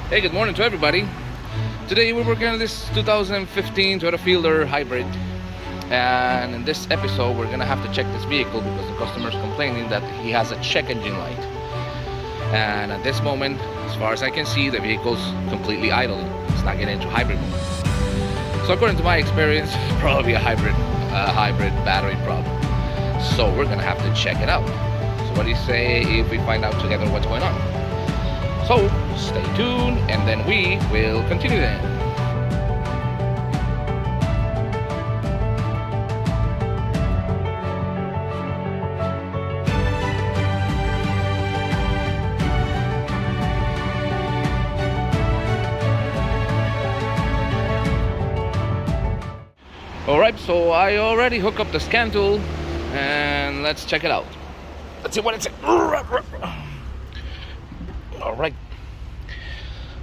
Hey, good morning to everybody. Today we're working on this 2015 Toyota Fielder Hybrid, and in this episode we're gonna have to check this vehicle because the customer's complaining that he has a check engine light. And at this moment, as far as I can see, the vehicle's completely idling. It's not getting into hybrid mode. So according to my experience, it's probably a hybrid battery problem. So we're gonna have to check it out. So what do you say if we find out together what's going on? So stay tuned and then we will continue then. Alright, so I already hooked up the scan tool and let's check it out. Let's see what it says. Alright,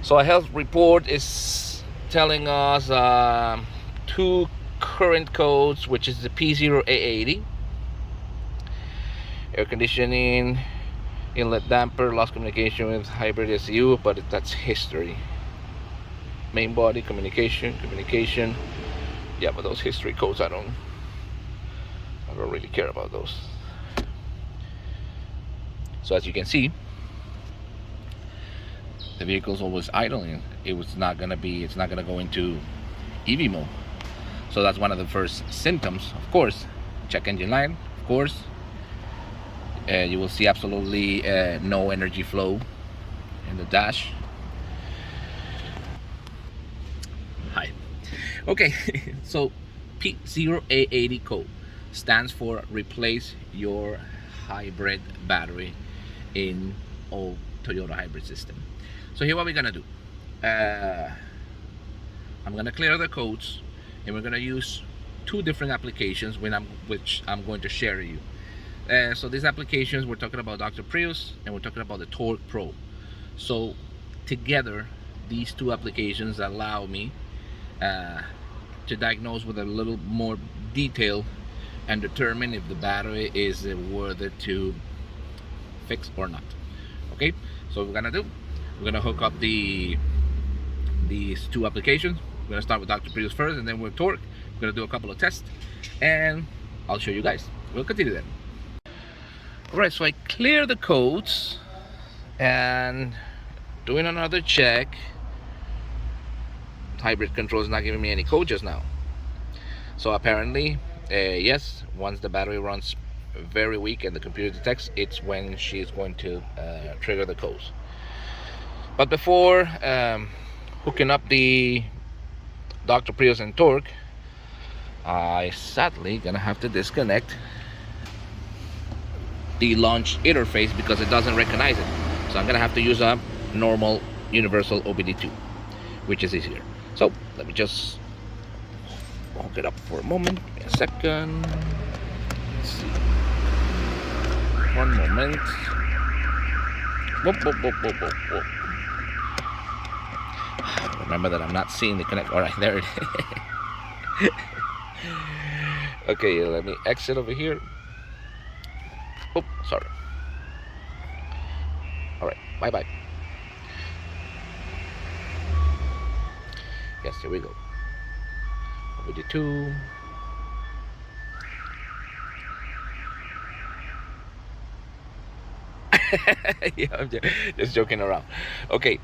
so a health report is telling us two current codes, which is the p0a80, air conditioning, inlet damper, lost communication with hybrid SU, but that's history. Main body, communication, yeah, but those history codes I don't really care about those. So as you can see, the vehicle's always idling. It's not gonna go into EV mode. So that's one of the first symptoms. Of course, check engine light, of course. You will see absolutely no energy flow in the dash. Hi. Okay, so p0a80 code stands for replace your hybrid battery in all Toyota hybrid system. So here what we're gonna do, I'm gonna clear the codes and we're gonna use two different applications which I'm going to share you. So these applications, we're talking about Dr. Prius and we're talking about the Torque Pro. So together these two applications allow me to diagnose with a little more detail and determine if the battery is worth it to fix or not. Okay, so what we're gonna do, we're gonna hook up these two applications. We're gonna start with Dr. Prius first and then with Torque. We're gonna do a couple of tests and I'll show you guys. We'll continue then. Alright, so I clear the codes and doing another check. Hybrid control is not giving me any code just now. So apparently, yes, once the battery runs very weak and the computer detects, it's when she's going to trigger the codes. But before hooking up the Dr. Prius and Torque, I sadly gonna have to disconnect the launch interface because it doesn't recognize it. So I'm gonna have to use a normal universal OBD2, which is easier. So let me just hook it up for a moment. Give me a second. Let's see. One moment. Whoop, whoop, whoop, whoop, whoop, whoop. Remember that I'm not seeing the connect. All right, there it is. Okay, let me exit over here. Oh, sorry. All right, bye-bye. Yes, here we go. OBD2. Yeah, I'm just joking around. Okay.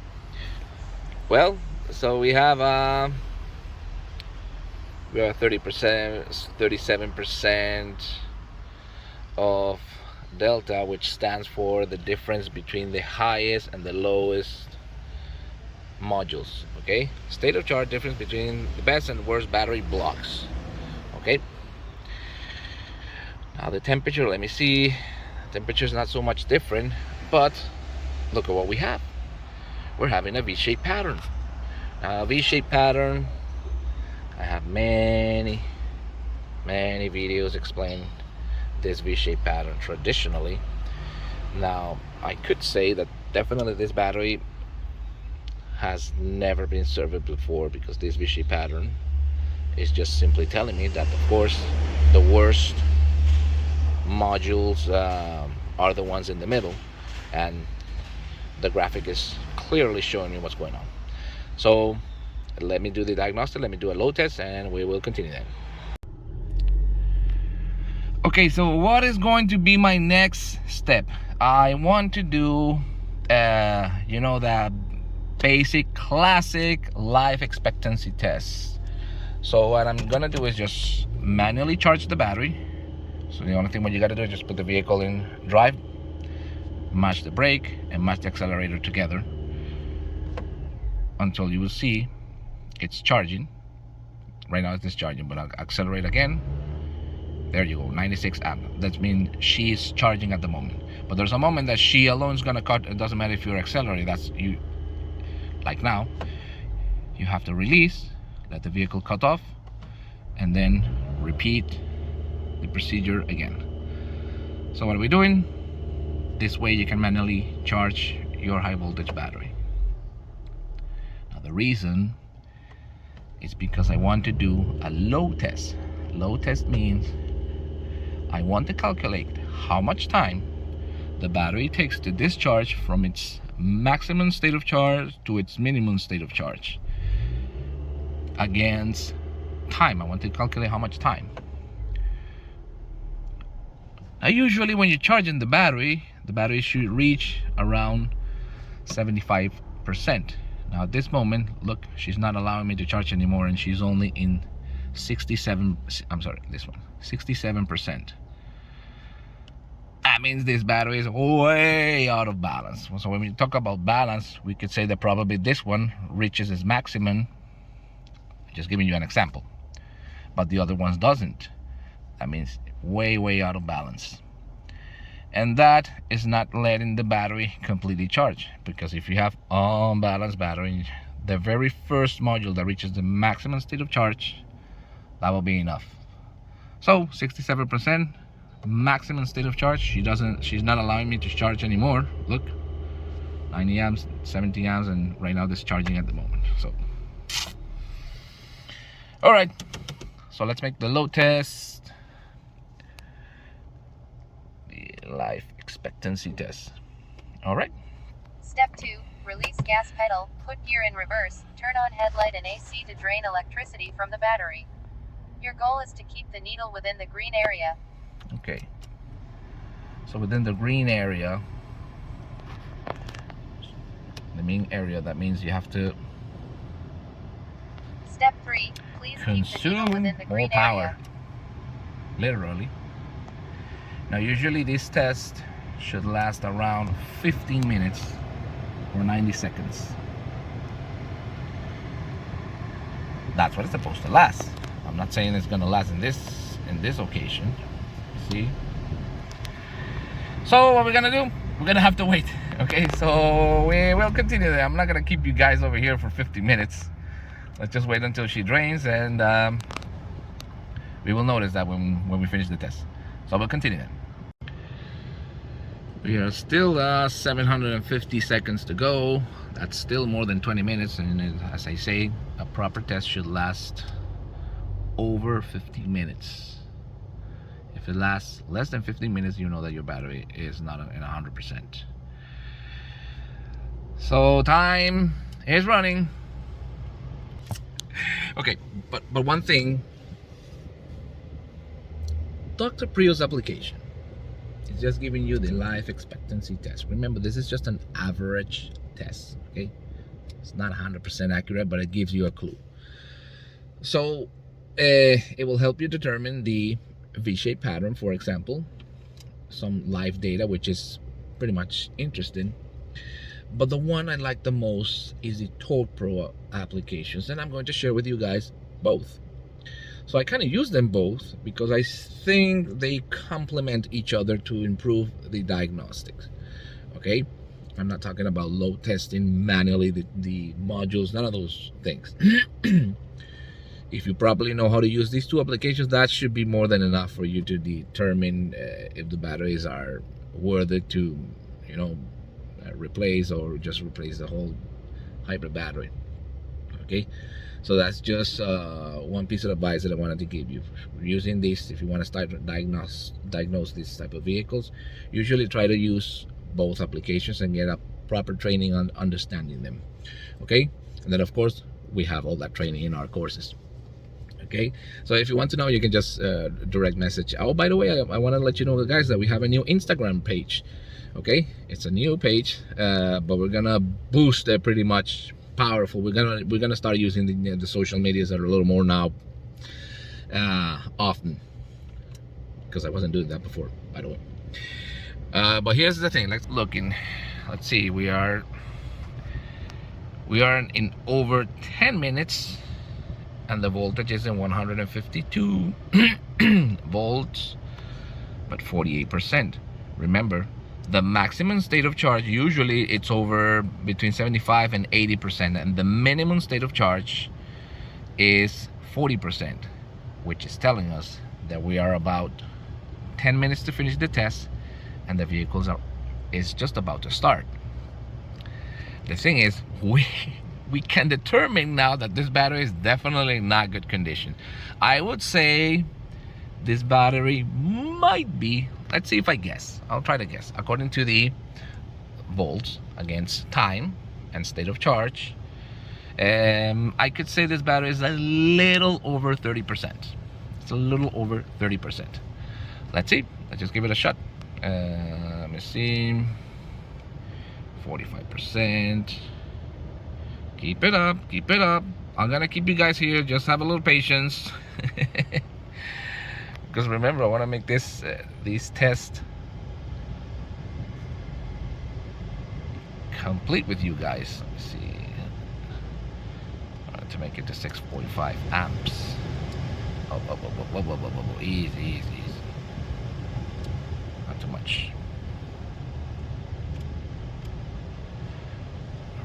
Well, so we have 30%, 37% of delta, which stands for the difference between the highest and the lowest modules. Okay, state of charge difference between the best and worst battery blocks. Okay, now the temperature, let me see. Temperature is not so much different, but look at what we have. We're having a V-shaped pattern. Now, a V-shaped pattern, I have many videos explaining this V-shaped pattern traditionally. Now, I could say that definitely this battery has never been served before because this V-shaped pattern is just simply telling me that, of course, the worst modules are the ones in the middle, and the graphic is clearly showing me what's going on. So let me do the diagnostic, let me do a load test, and we will continue then. Okay, so what is going to be my next step? I want to do the basic classic life expectancy test. So what I'm gonna do is just manually charge the battery. So the only thing what you gotta do is just put the vehicle in drive, match the brake, and match the accelerator together until you will see it's charging. Right now it's discharging, but I'll accelerate again. There you go, 96 amp. That means she's charging at the moment. But there's a moment that she alone is gonna cut. It doesn't matter if you're accelerating. That's you. Like now, you have to release, let the vehicle cut off, and then repeat the procedure again. So what are we doing? This way you can manually charge your high voltage battery. Now the reason is because I want to do a load test. Load test means I want to calculate how much time the battery takes to discharge from its maximum state of charge to its minimum state of charge against time. I want to calculate how much time. Now usually when you're charging the battery should reach around 75%. Now at this moment, look, she's not allowing me to charge anymore, and she's only in 67%. That means this battery is way out of balance. So when we talk about balance, we could say that probably this one reaches its maximum. Just giving you an example. But the other ones doesn't. That means way out of balance. And that is not letting the battery completely charge, because if you have unbalanced battery, the very first module that reaches the maximum state of charge, that will be enough. So 67% maximum state of charge. She's not allowing me to charge anymore. Look, 90 amps, 70 amps, and right now this charging at the moment. So all right, so let's make the load test, the life expectancy test. All right. Step 2, release gas pedal, put gear in reverse, turn on headlight and AC to drain electricity from the battery. Your goal is to keep the needle within the green area. Okay, so within the green area, the main area, that means you have to Step 3, please keep the needle consume within the more green power, area. literally. Now usually this test should last around 15 minutes or 90 seconds. That's what it's supposed to last. I'm not saying it's gonna last in this occasion. See? So what we're gonna do, we're gonna have to wait. Okay, so we will continue there. I'm not gonna keep you guys over here for 50 minutes. Let's just wait until she drains, and we will notice that when we finish the test. So we'll continue then. We are still 750 seconds to go. That's still more than 20 minutes, and as I say, a proper test should last over 50 minutes. If it lasts less than 15 minutes, you know that your battery is not in 100%. So time is running. Okay, but one thing, Dr. Prius application is just giving you the life expectancy test. Remember, this is just an average test, okay? It's not 100% accurate, but it gives you a clue. So it will help you determine the V-shaped pattern, for example, some live data, which is pretty much interesting. But the one I like the most is the Pro applications, and I'm going to share with you guys both. So I kind of use them both because I think they complement each other to improve the diagnostics. Okay, I'm not talking about load testing manually, the modules, none of those things. If you properly know how to use these two applications, that should be more than enough for you to determine if the batteries are worthy to, replace, or just replace the whole hybrid battery. Okay, so that's just one piece of advice that I wanted to give you. Using this, if you want to start diagnose these type of vehicles, usually try to use both applications and get a proper training on understanding them. Okay, And then of course we have all that training in our courses. Okay, so if you want to know, you can just direct message. Oh, by the way, I want to let you know, guys, that we have a new Instagram page. Okay, it's a new page, but we're gonna boost it pretty much powerful. We're gonna start using the social medias that are a little more now often, because I wasn't doing that before, by the way. But here's the thing. Let's see. We are in over 10 minutes. And the voltage is in 152 volts, but 48%. Remember, the maximum state of charge, usually it's over between 75 and 80%, and the minimum state of charge is 40%, which is telling us that we are about 10 minutes to finish the test, and the vehicle is just about to start. The thing is, we can determine now that this battery is definitely not good condition. I would say this battery might be, let's see if I guess. I'll try to guess. According to the volts against time and state of charge, I could say this battery is a little over 30%. It's a little over 30%. Let's see. Let's just give it a shot. Let me see. 45%. Keep it up, keep it up. I'm gonna keep you guys here. Just have a little patience. Because remember, I want to make these tests complete with you guys. Let me see. I want to make it to 6.5 amps. Oh, easy. Not too much.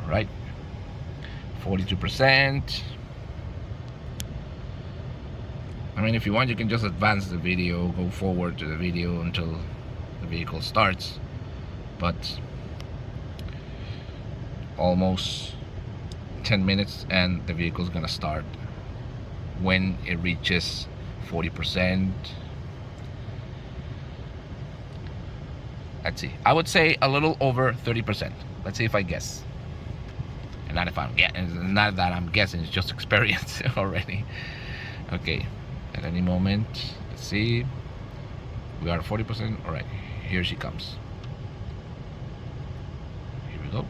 All right. 42%. I mean, if you want, you can just advance the video, go forward to the video until the vehicle starts. But almost 10 minutes and the vehicle's gonna start. When it reaches 40%, let's see, I would say a little over 30%. Let's see if I guess. Not if I'm guessing, not that I'm guessing, it's just experience already. Okay, at any moment, let's see. We are at 40%. All right, here she comes. Here we go.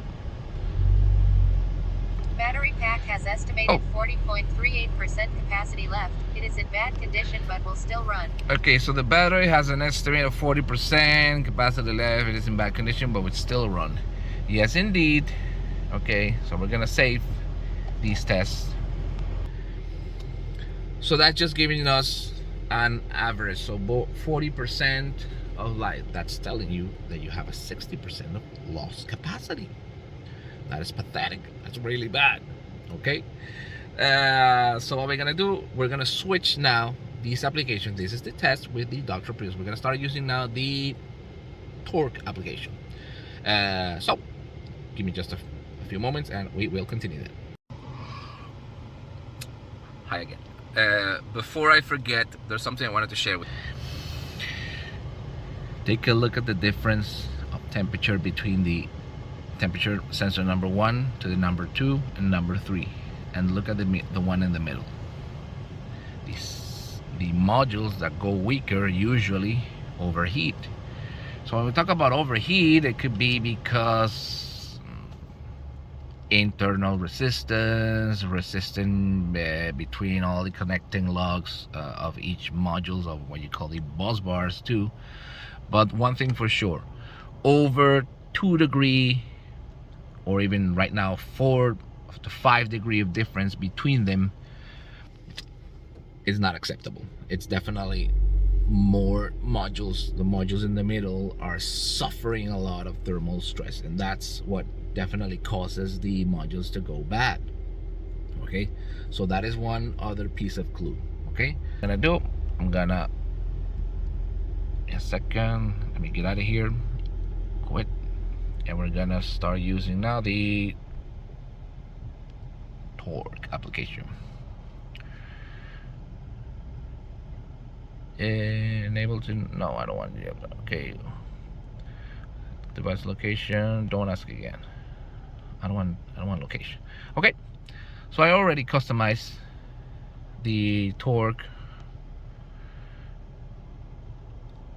Battery pack has estimated 40.38% capacity left. It is in bad condition but will still run. Okay, so the battery has an estimate of 40% capacity left. It is in bad condition but will still run. Yes, indeed. Okay, so we're gonna save these tests. So that's just giving us an average. So 40% of light, that's telling you that you have a 60% of lost capacity. That is pathetic. That's really bad. Okay, so what we're gonna do, we're gonna switch now these applications. This is the test with the Dr. Prius. We're gonna start using now the torque application. So give me just a few moments and we will continue that. Hi again. Before I forget, there's something I wanted to share with you. Take a look at the difference of temperature between the temperature sensor number 1 to the number 2 and number 3, and look at the one in the middle. The modules that go weaker usually overheat. So when we talk about overheat, it could be because internal resistance between all the connecting lugs of each modules of what you call the bus bars too. But one thing for sure, over 2 degree or even right now 4 to 5 degree of difference between them is not acceptable. It's definitely more modules. The modules in the middle are suffering a lot of thermal stress, and that's what definitely causes the modules to go bad. Okay, so that is one other piece of clue. Okay, I'm gonna a second, let me get out of here, quit, and we're gonna start using now the torque application. Enable to, no, I don't want to. Okay, device location, don't ask again. I don't want location. Okay, So I already customized the torque.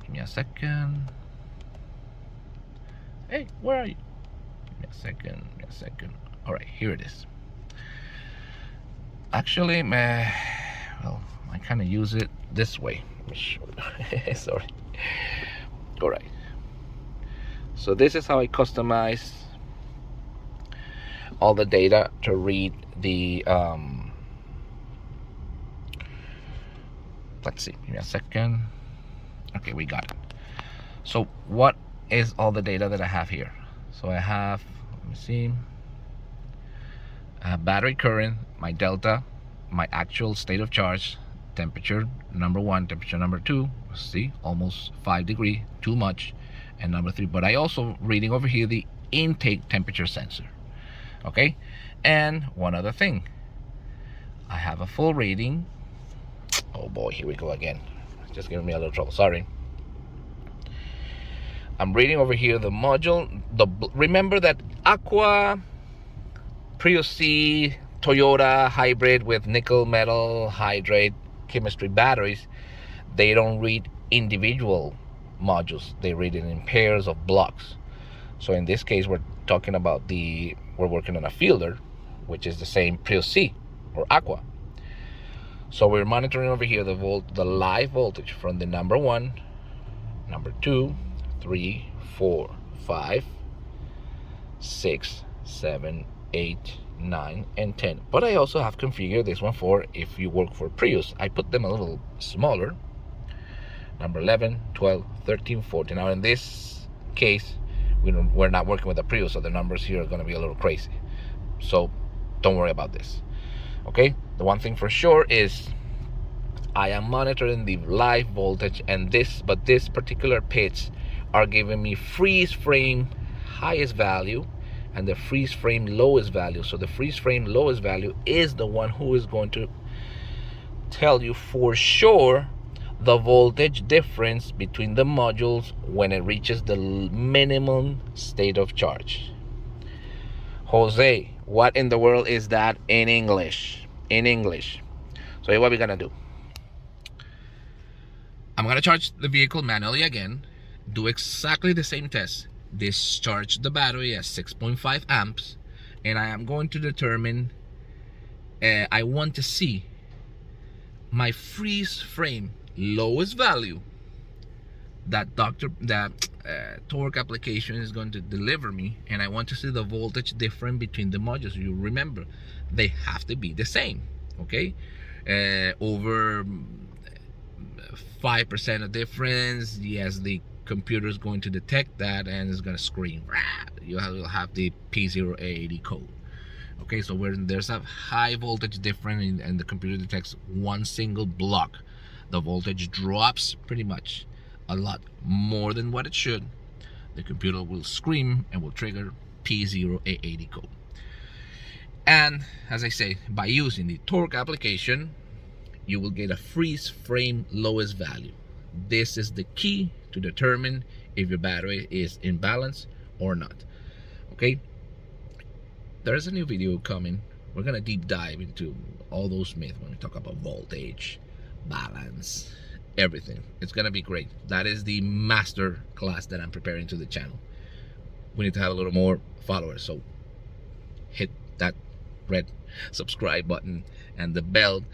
Give me a second. Hey, where are you? Give me a second. Give me a second. All right, here it is. Actually, well, I kind of use it this way. Let me show you. Sorry. All right. So this is how I customize all the data to read the. Let's see. Give me a second. Okay, we got it. So what is all the data that I have here? So I have, let me see, battery current, my delta, my actual state of charge, temperature number 1, temperature number 2, see, almost 5 degrees, too much, and number 3. But I also reading over here the intake temperature sensor. Okay, and one other thing, I have a full reading. Oh boy, here we go again. It's just giving me a little trouble. Sorry. I'm reading over here the module. Remember that Aqua, Prius Toyota hybrid with nickel metal hydrate chemistry batteries, they don't read individual modules. They read it in pairs of blocks. So in this case, we're talking about we're working on a fielder, which is the same Prius or Aqua. So we're monitoring over here the live voltage from the number 1, number 2, 3, 4, 5, 6, 7, 8, 9, and 10. But I also have configured this one for if you work for Prius. I put them a little smaller. Number 11, 12, 13, 14. Now in this case, we're not working with a Prius, so the numbers here are going to be a little crazy. So don't worry about this. Okay, the one thing for sure is I am monitoring the live voltage, and this particular pits are giving me freeze frame highest value and the freeze frame lowest value. So the freeze frame lowest value is the one who is going to tell you for sure the voltage difference between the modules when it reaches the minimum state of charge. Jose, what in the world is that in English? In English. So here's what we're gonna do. I'm gonna charge the vehicle manually again, do exactly the same test, discharge the battery at 6.5 amps, and I am going to determine, I want to see my freeze frame lowest value that torque application is going to deliver me, and I want to see the voltage difference between the modules. You remember, they have to be the same, okay? Over 5% of difference, yes, the computer is going to detect that and it's going to scream. You'll have the p0a80 code. Okay, so where there's a high voltage difference and the computer detects one single block, the voltage drops pretty much a lot more than what it should. The computer will scream and will trigger p0a80 code. And as I say, by using the torque application, you will get a freeze frame lowest value. This is the key to determine if your battery is in balance or not. Okay, there's a new video coming. We're gonna deep dive into all those myths when we talk about voltage, balance, everything. It's gonna be great. That is the master class that I'm preparing to the channel. We need to have a little more followers, so hit that red subscribe button and the bell,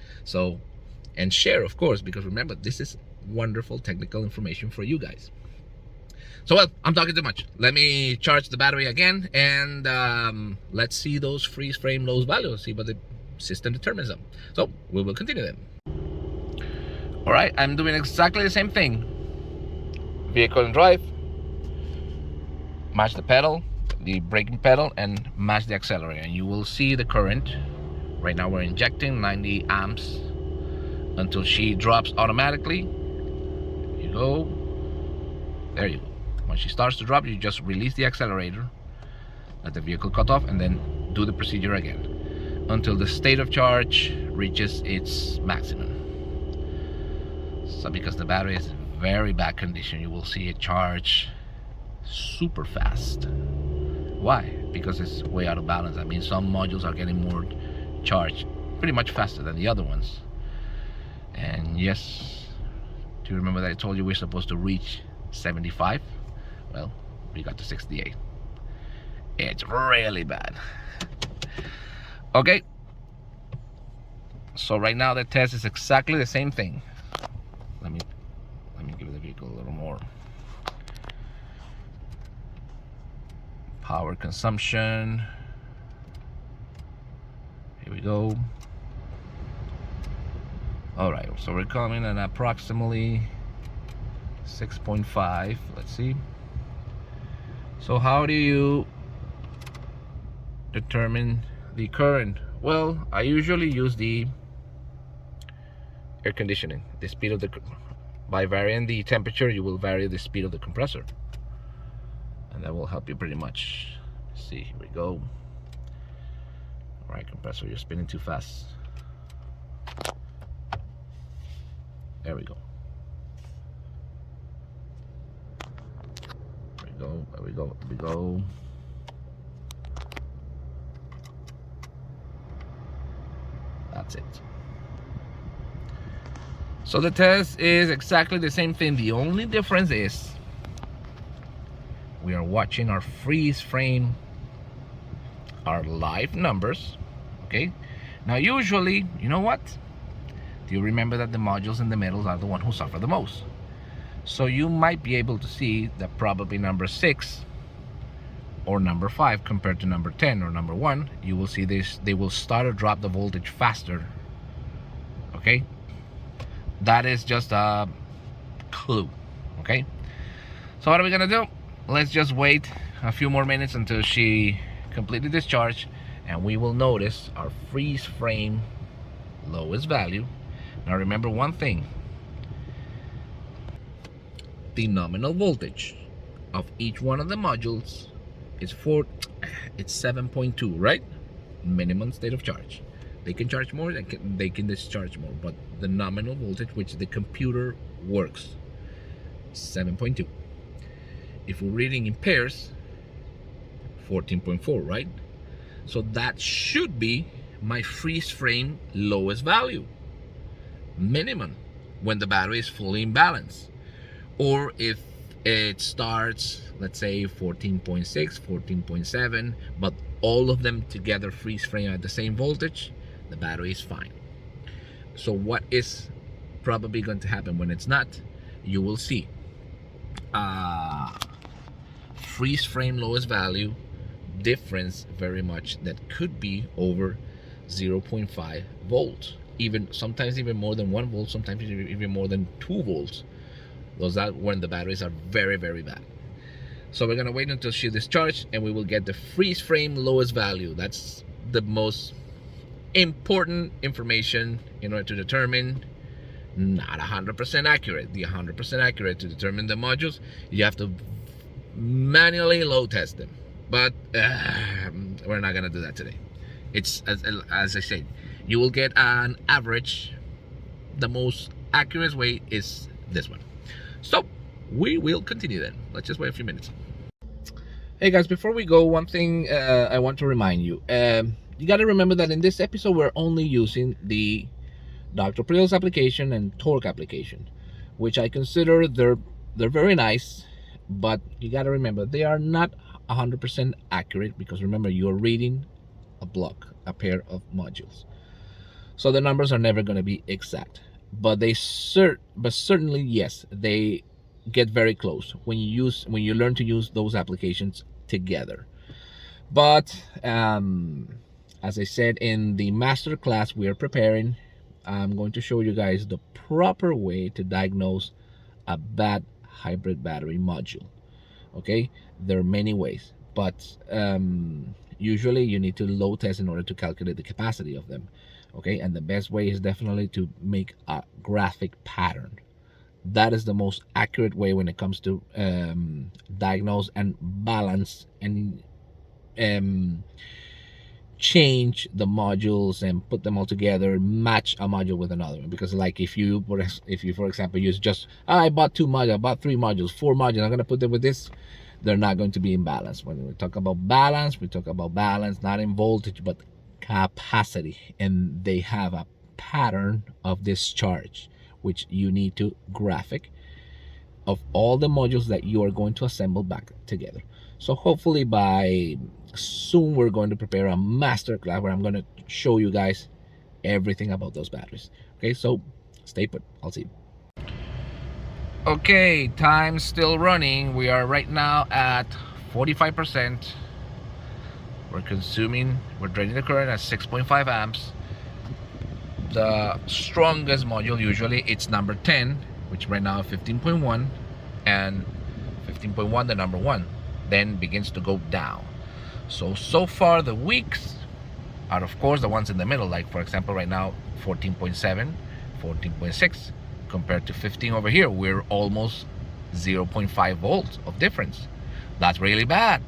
and share, of course, because remember, this is wonderful technical information for you guys. So, well, I'm talking too much. Let me charge the battery again, and let's see those freeze frame lows values, see what the system determines them. So we will continue them. All right, I'm doing exactly the same thing. Vehicle and drive, match the pedal, the braking pedal, and match the accelerator, and you will see the current. Right now we're injecting 90 amps until she drops automatically. There you go. There you go. When she starts to drop, you just release the accelerator, let the vehicle cut off, and then do the procedure again until the state of charge reaches its maximum. So because the battery is in very bad condition, you will see it charge super fast. Why? Because it's way out of balance. I mean, some modules are getting more charge pretty much faster than the other ones. And yes, do you remember that I told you we're supposed to reach 75? Well, we got to 68. It's really bad. Okay, so right now the test is exactly the same thing. Let me give the vehicle a little more power consumption. Here we go. All right, so we're coming at approximately 6.5. Let's see. So how do you determine the current? Well, I usually use the air conditioning, the speed of the, by varying the temperature, you will vary the speed of the compressor, and that will help you pretty much. Let's see, here we go. All right, compressor, you're spinning too fast. There we go. There we go, there we go, there we go. That's it. So the test is exactly the same thing. The only difference is we are watching our freeze frame, our live numbers. Okay. Now usually, you know what? Do you remember that the modules and the metals are the one who suffer the most? So you might be able to see that probably number 6 or number 5 compared to number 10 or number 1, you will see this, they will start to drop the voltage faster. Okay, that is just a clue. Okay, so what are we gonna do? Let's just wait a few more minutes until she completely discharged, and we will notice our freeze frame lowest value. Now remember one thing, the nominal voltage of each one of the modules is 7.2, right? Minimum state of charge. They can charge more, they can discharge more, but the nominal voltage which the computer works, 7.2. If we're reading in pairs, 14.4, right? So that should be my freeze frame lowest value, minimum, when the battery is fully in balance. Or if it starts, let's say 14.6, 14.7, but all of them together freeze frame at the same voltage, the battery is fine. So what is probably going to happen when it's not? You will see freeze frame lowest value difference very much that could be over 0.5 volts, even sometimes even more than 1 volt, sometimes even more than 2 volts. Those are when the batteries are very, very bad. So we're gonna wait until she discharged, and we will get the freeze frame lowest value. That's the most important information in order to determine, not 100% accurate. The 100% accurate to determine the modules, you have to manually load test them. But we're not gonna do that today. It's as I said, you will get an average. The most accurate way is this one. So we will continue then. Let's just wait a few minutes. Hey guys, before we go, one thing I want to remind you. You got to remember that in this episode we're only using the dr.prius application and torque application, which I consider they're very nice, but you got to remember they are not 100% accurate, because remember, you're reading a block, a pair of modules, so the numbers are never going to be exact. But certainly, yes, they get very close when you learn to use those applications together. But as I said in the master class we are preparing, I'm going to show you guys the proper way to diagnose a bad hybrid battery module. Okay, there are many ways, but usually you need to load test in order to calculate the capacity of them. Okay, and the best way is definitely to make a graphic pattern. That is the most accurate way when it comes to diagnose and balance and change the modules and put them all together, match a module with another. Because like if you for example use just, I bought 2 modules, I bought 3 modules, 4 modules, I'm gonna put them with this, they're not going to be in balance. When we talk about balance, we talk about balance not in voltage but capacity, and they have a pattern of discharge, which you need to graphic of all the modules that you are going to assemble back together. So hopefully by soon we're going to prepare a master class where I'm going to show you guys everything about those batteries. Okay, so stay put. I'll see you. Okay, time's still running. We are right now at 45%. We're draining the current at 6.5 amps. The strongest module, usually it's number 10, which right now 15.1, and 15.1 the number 1, then begins to go down. So far the weaks are of course the ones in the middle, like for example right now 14.7, 14.6 compared to 15 over here. We're almost 0.5 volts of difference. That's really bad,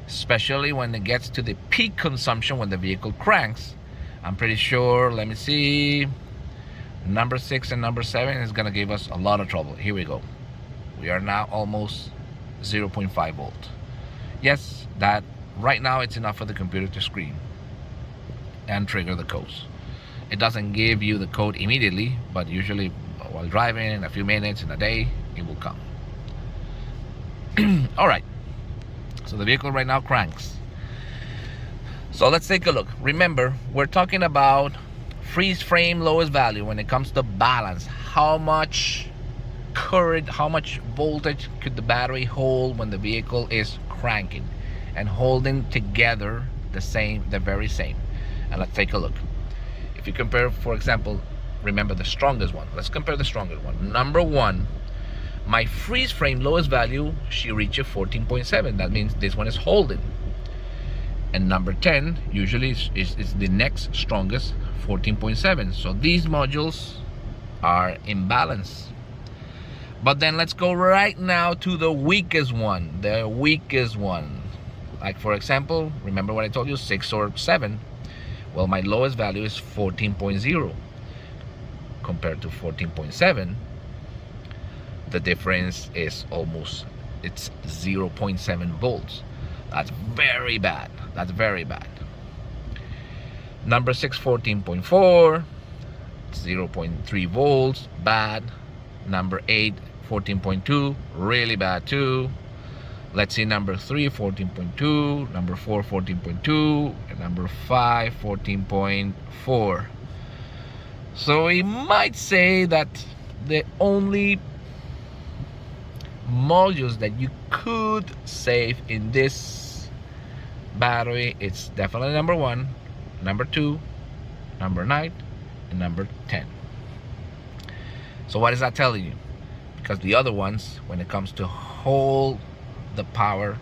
especially when it gets to the peak consumption when the vehicle cranks. I'm pretty sure, let me see, number 6 and number 7 is gonna give us a lot of trouble. Here we go. We are now almost 0.5 volt. Yes, that right now it's enough for the computer to scream and trigger the codes. It doesn't give you the code immediately, but usually while driving, in a few minutes, in a day, it will come. All right, so the vehicle right now cranks. So let's take a look. Remember, we're talking about freeze frame lowest value when it comes to balance. How much current, how much voltage could the battery hold when the vehicle is cranking and holding together the very same. And let's take a look. If you compare, for example, remember the strongest one. Let's compare the strongest one. Number 1, my freeze frame lowest value, she reaches 14.7. That means this one is holding. And number 10 usually is the next strongest, 14.7. So these modules are in balance. But then let's go right now to the weakest one. The weakest one. Like for example, remember what I told you, 6 or 7. Well, my lowest value is 14.0 compared to 14.7. The difference is almost, it's 0.7 volts. That's very bad. That's very bad. Number 6, 14.4, 0.3 volts, bad. Number 8, 14.2, really bad too. Let's see number 3, 14.2, number 4, 14.2, and number 5, 14.4. So we might say that the only modules that you could save in this battery, it's definitely number 1, number 2, number 9, and number 10. So what is that telling you? Because the other ones, when it comes to hold the power,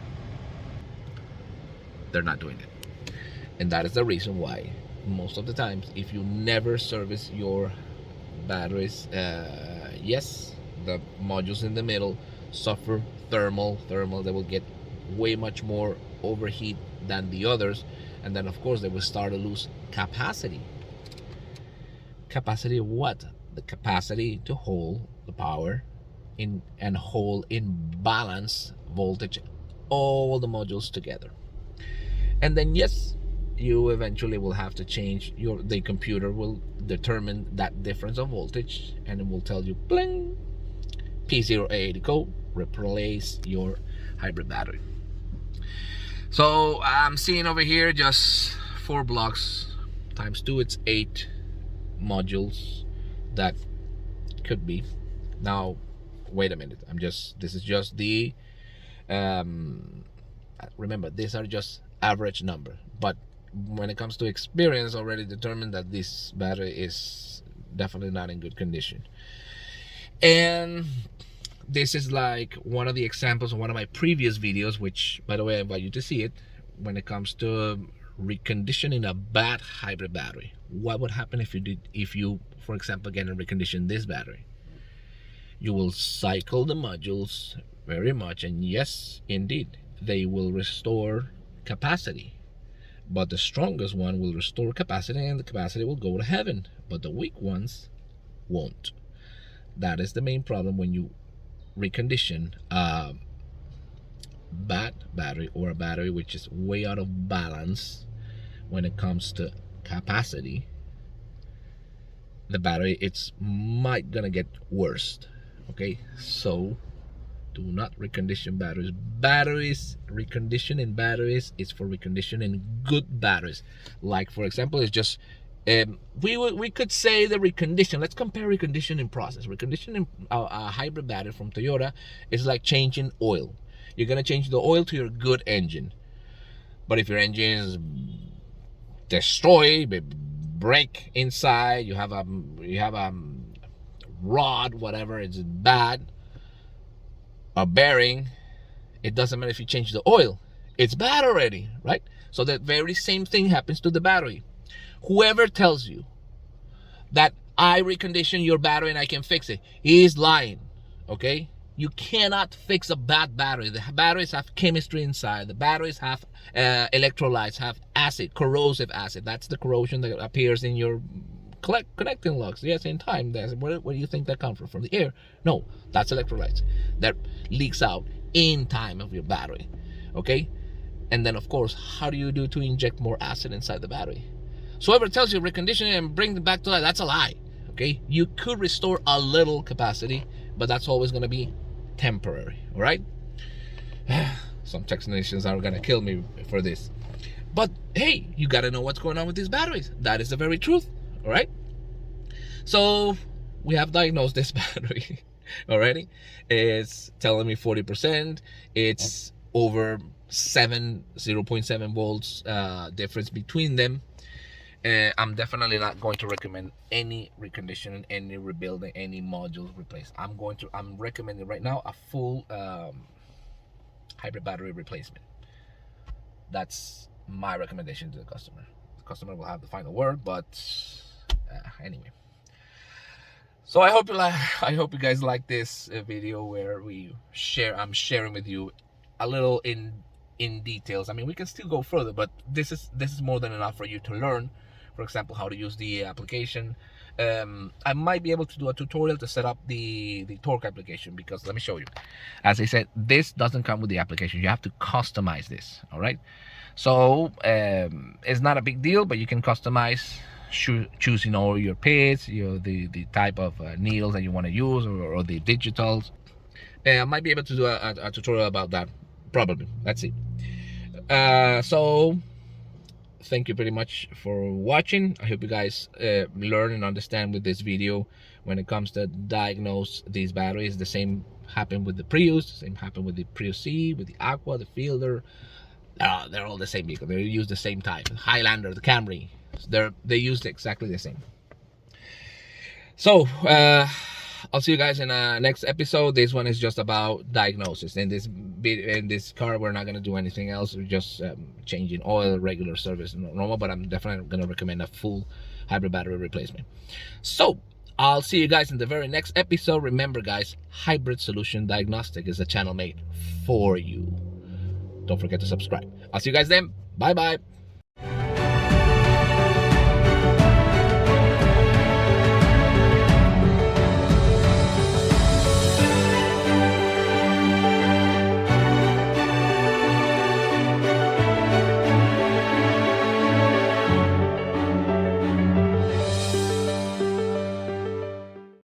they're not doing it. And that is the reason why most of the times, if you never service your batteries, yes, the modules in the middle suffer thermal. They will get way much more overheat than the others, and then of course they will start to lose capacity. Capacity of what? The capacity to hold the power in and hold in balance voltage all the modules together. And then yes, you eventually will have to change the computer will determine that difference of voltage, and it will tell you bling, p0a80 code, replace your hybrid battery. So I'm seeing over here just 4 blocks times 2, it's 8 modules that could be. Now wait a minute, this is just the remember, these are just average number, but when it comes to experience, already determined that this battery is definitely not in good condition. And this is like one of the examples of one of my previous videos, which by the way I invite you to see it, when it comes to reconditioning a bad hybrid battery. What would happen if you for example again recondition this battery? You will cycle the modules very much, and yes indeed they will restore capacity, but the strongest one will restore capacity and the capacity will go to heaven, but the weak ones won't. That is the main problem when you recondition a bad battery, or a battery which is way out of balance when it comes to capacity, the battery, it's might gonna get worse. Okay, so do not recondition batteries. Reconditioning batteries is for reconditioning good batteries. Like for example, it's just we could say the recondition. Let's compare reconditioning process. Reconditioning a hybrid battery from Toyota is like changing oil. You're gonna change the oil to your good engine, but if your engine is destroyed, break inside, you have a rod, whatever, it's bad, a bearing, it doesn't matter if you change the oil, it's bad already, right? So the very same thing happens to the battery. Whoever tells you that I recondition your battery and I can fix it, he is lying. Okay, you cannot fix a bad battery. The batteries have chemistry inside. The batteries have electrolytes, have acid, corrosive acid. That's the corrosion that appears in your connecting locks. Yes, in time. Where do you think that comes from? From the air? No, that's electrolytes that leaks out in time of your battery. Okay, and then of course, how do you do to inject more acid inside the battery? So whoever tells you recondition it and bring it back to life, that's a lie. Okay, you could restore a little capacity, but that's always going to be temporary. All right. Some technicians are going to kill me for this, but hey, you got to know what's going on with these batteries. That is the very truth. All right. So we have diagnosed this battery already. It's telling me 40%. It's over 0.7 volts difference between them. I'm definitely not going to recommend any reconditioning, any rebuilding, any modules replaced. I'm recommending right now a full hybrid battery replacement. That's my recommendation to the customer. The customer will have the final word, but anyway. So I hope you guys like this video where I'm sharing with you a little in details. I mean, we can still go further, but this is more than enough for you to learn. For example, how to use the application. I might be able to do a tutorial to set up the torque application, because let me show you. As I said, this doesn't come with the application. You have to customize this. All right. So it's not a big deal, but you can customize choosing all your pits, the type of needles that you want to use, or the digitals. I might be able to do a tutorial about that, probably. Let's see. So thank you pretty much for watching. I hope you guys learn and understand with this video when it comes to diagnose these batteries. The same happened with the Prius, the same happened with the Prius C, with the Aqua, the Fielder. They're all the same vehicle. They use the same type. The Highlander, the Camry, they use exactly the same. So I'll see you guys in the next episode. This one is just about diagnosis. In this car, we're not going to do anything else. We're just changing oil, regular service, normal. But I'm definitely going to recommend a full hybrid battery replacement. So I'll see you guys in the very next episode. Remember, guys, Hybrid Solution Diagnostic is a channel made for you. Don't forget to subscribe. I'll see you guys then. Bye bye.